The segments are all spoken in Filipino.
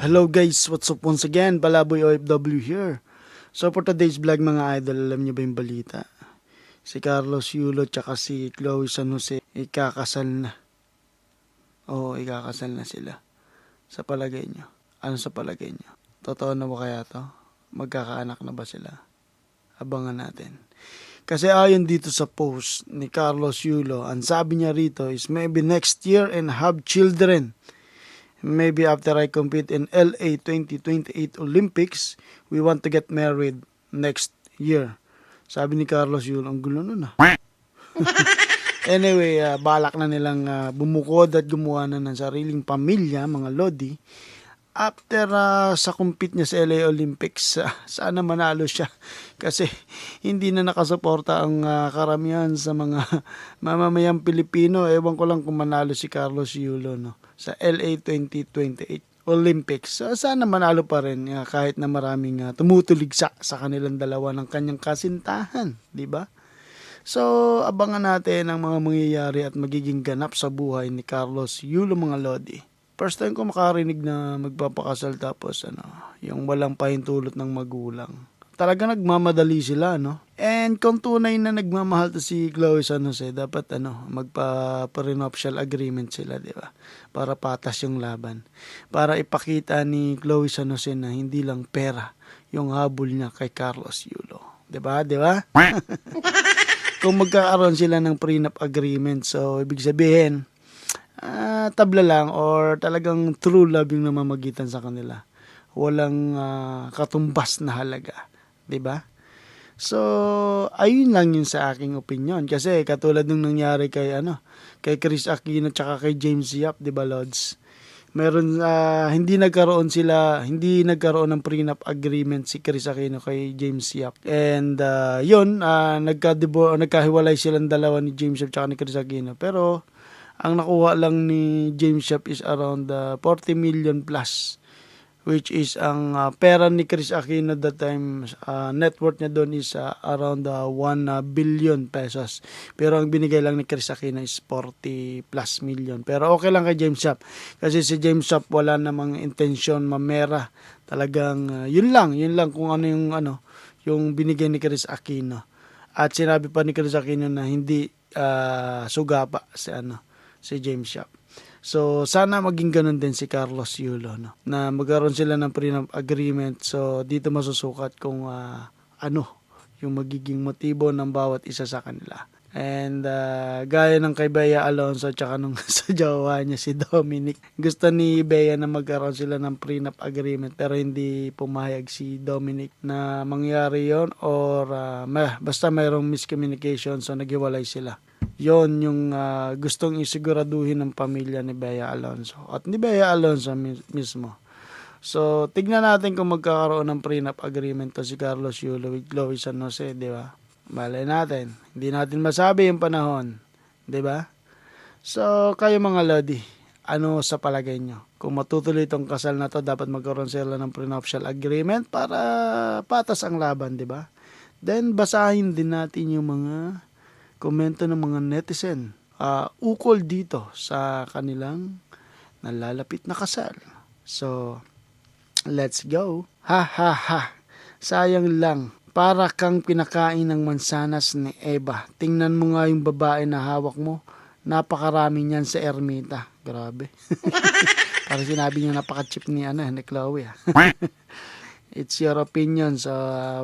Hello guys, what's up once again? Balaboy OFW here. So for today's vlog mga idol, alam niyo ba yung balita? Si Carlos Yulo tsaka si Chloe San Jose ikakasal na. Oo, ikakasal na sila. Sa palagay niyo. Ano sa palagay niyo? Totoo na ba kaya to? Magkakaanak na ba sila? Abangan natin. Kasi ayon dito sa post ni Carlos Yulo, ang sabi niya rito is maybe next year and have children. Maybe after I compete in LA 2028 Olympics, we want to get married next year. Sabi ni Carlos Yulo, ang gulo nun ah. Anyway, balak na nilang bumukod at gumawa na ng sariling pamilya, mga lodi. After sa compete niya sa LA Olympics, sana manalo siya. Kasi hindi na nakasuporta ang karamihan sa mga mamamayang Pilipino. Ewan ko lang kung manalo si Carlos Yulo no, sa LA 2028 Olympics. Sana manalo pa rin kahit na maraming tumutuligsa sa kanilang dalawa ng kanyang kasintahan. Di ba? So, abangan natin ang mga mangyayari at magiging ganap sa buhay ni Carlos Yulo, mga lodi. First time ko makarinig na magpapakasal tapos yung walang pahintulot ng magulang. Talaga nagmamadali sila, no? And kung tunay na nagmamahal to si Chloe San Jose, dapat magpa-prenuptial agreement sila, di ba? Para patas yung laban. Para ipakita ni Chloe San Jose na hindi lang pera yung habol niya kay Carlos Yulo. Di ba? Di ba? Kung magkakaroon sila ng prenup agreement, so ibig sabihin, tabla lang or talagang true love yung namamagitan sa kanila. Walang katumbas na halaga, 'di ba? So, ayun lang yun sa aking opinion kasi katulad nung nangyari kay Chris Aquino tsaka kay James Yap, 'di ba, Lods? Meron hindi nagkaroon ng prenup agreement si Chris Aquino kay James Yap. And nagkahiwalay silang dalawa ni James Yap tsaka ni Chris Aquino. Pero ang nakuha lang ni James Yap is around 40 million plus, which is ang pera ni Chris Aquino that time, net worth niya doon is around 1 billion pesos. Pero ang binigay lang ni Chris Aquino is 40 plus million. Pero okay lang kay James Yap kasi si James Yap wala namang intensyon mamera. Talagang yun lang kung ano yung binigay ni Chris Aquino. At sinabi pa ni Chris Aquino na hindi suga pa si James Yap. So, sana maging ganun din si Carlos Yulo, no? Na magkaroon sila ng prenup agreement. So, dito masusukat kung yung magiging motibo ng bawat isa sa kanila. And gaya ng kay Bea Alonzo tsaka nung sa jowa niya si Dominic. Gusto ni Bea na magkaroon sila ng prenup agreement pero hindi pumayag si Dominic na mangyari yon or basta mayroong miscommunication so naghiwalay sila. Yon yung gustong isiguraduhin ng pamilya ni Bea Alonzo at ni Bea Alonzo mismo. So, tignan natin kung magkakaroon ng prenup agreement to si Carlos Yulo with Chloe San Jose, di ba? Malay natin. Hindi natin masabi yung panahon, di ba? So, kayo mga lodi, ano sa palagay nyo? Kung matutuloy itong kasal na to, dapat magkaroon sila ng prenuptial agreement para patas ang laban, di ba? Then, basahin din natin yung mga komento ng mga netizen ukol dito sa kanilang nalalapit na kasal. So, let's go. Ha ha ha. Sayang lang. Para kang pinakain ng mansanas ni Eva. Tingnan mo nga yung babae na hawak mo. Napakarami niyan sa ermita. Grabe. Parang sinabi niya napaka-cheap ni Chloe. It's your opinion, so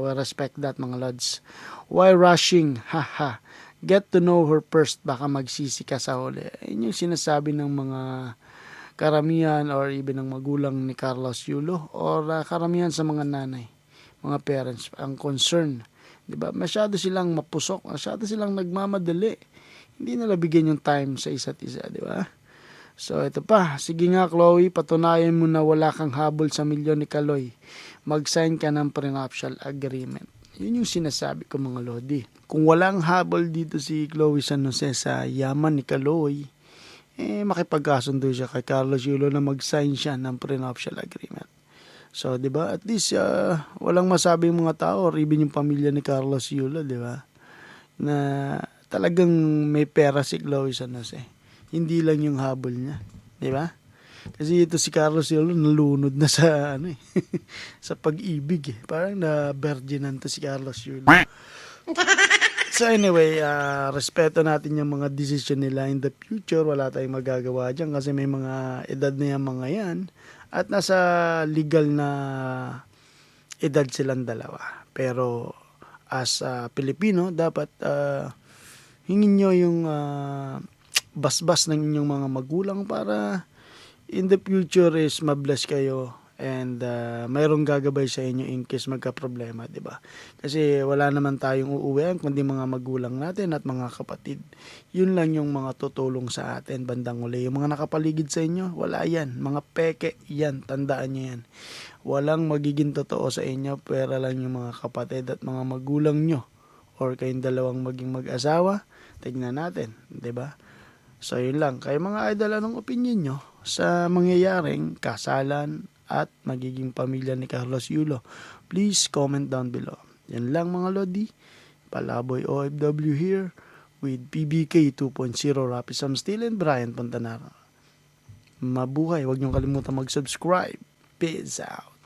we respect that, mga lods. Why rushing? Ha ha. Get to know her first, baka magsisi ka sa huli. Yun yung sinasabi ng mga karamihan or even ng magulang ni Carlos Yulo or karamihan sa mga nanay, mga parents, ang concern. Diba? Masyado silang mapusok, masyado silang nagmamadali. Hindi nila bigyan yung time sa isa't isa, di ba? So, ito pa. Sige nga, Chloe, patunayan mo na wala kang habol sa milyon ni Kaloy. Mag-sign ka ng prenuptial agreement. Yun yung sinasabi ko, mga lodi. Kung walang habol dito si Chloe San Jose sa yaman ni Kaloy, makipagkasundo siya kay Carlos Yulo na mag-sign siya ng prenuptial agreement. So, 'di ba? At least walang masabi yung mga tao or even yung pamilya ni Carlos Yulo, 'di ba? Na talagang may pera si Chloe San Jose. Hindi lang yung habol niya, 'di ba? Kasi ito si Carlos Yulo nalunod na sa ano eh, sa pag-ibig eh. Parang na virginan to si Carlos Yulo. So anyway, respeto natin yung mga decision nila in the future. Wala tayong magagawa dyan kasi may mga edad na yung mga yan. At nasa legal na edad silang dalawa. Pero as Pilipino, dapat hingin nyo yung basbas ng inyong mga magulang para in the future is mabless kayo and mayroong gagabay sa inyo in case magka-problema, di ba? Kasi wala naman tayong uuwian kundi mga magulang natin at mga kapatid. Yun lang yung mga tutulong sa atin bandang uli. Yung mga nakapaligid sa inyo, wala yan. Mga peke, yan. Tandaan nyo yan. Walang magiging totoo sa inyo, pera lang yung mga kapatid at mga magulang nyo or kayong dalawang maging mag-asawa. Tignan natin, di ba? So yun lang. Kaya mga idol, anong opinion nyo sa mangyayaring kasalan at magiging pamilya ni Carlos Yulo? Please comment down below. Yan lang mga Lodi. Palaboy OFW here with PBK 2.0 Rapi Sam Steele and Brian Pontanara. Mabuhay. Huwag niyong kalimutan mag-subscribe. Peace out.